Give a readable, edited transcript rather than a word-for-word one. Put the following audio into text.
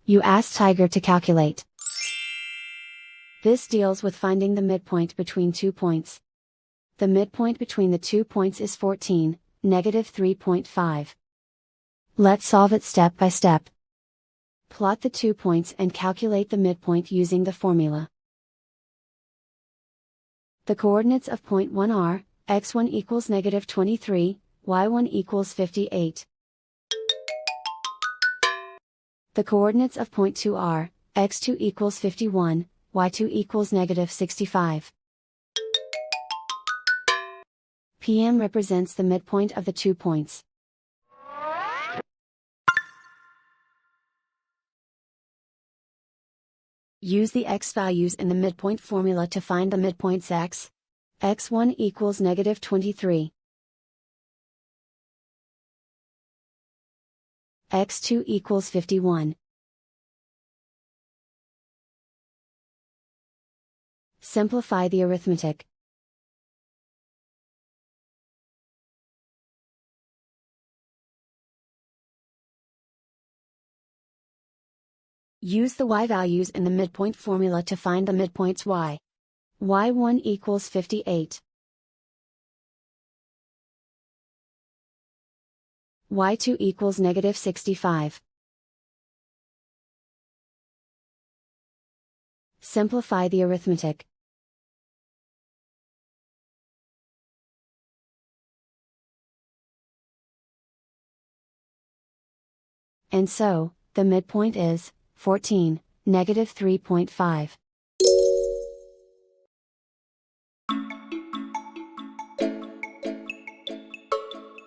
You ask Tiger to calculate. This deals with finding the midpoint between 2 points. The midpoint between the 2 points is 14, -3.5. Let's solve it step by step. Plot the 2 points and calculate the midpoint using the formula. The coordinates of point 1 are, x1 equals -23, y1 equals 58. The coordinates of point 2 are, x2 equals 51, y2 equals -65. PM represents the midpoint of the 2 points. Use the x values in the midpoint formula to find the midpoints x. x1 equals -23. x2 equals 51. Simplify the arithmetic. Use the y values in the midpoint formula to find the midpoints y. y1 equals 58. y2 equals -65. Simplify the arithmetic. And so, the midpoint is 14, -3.5.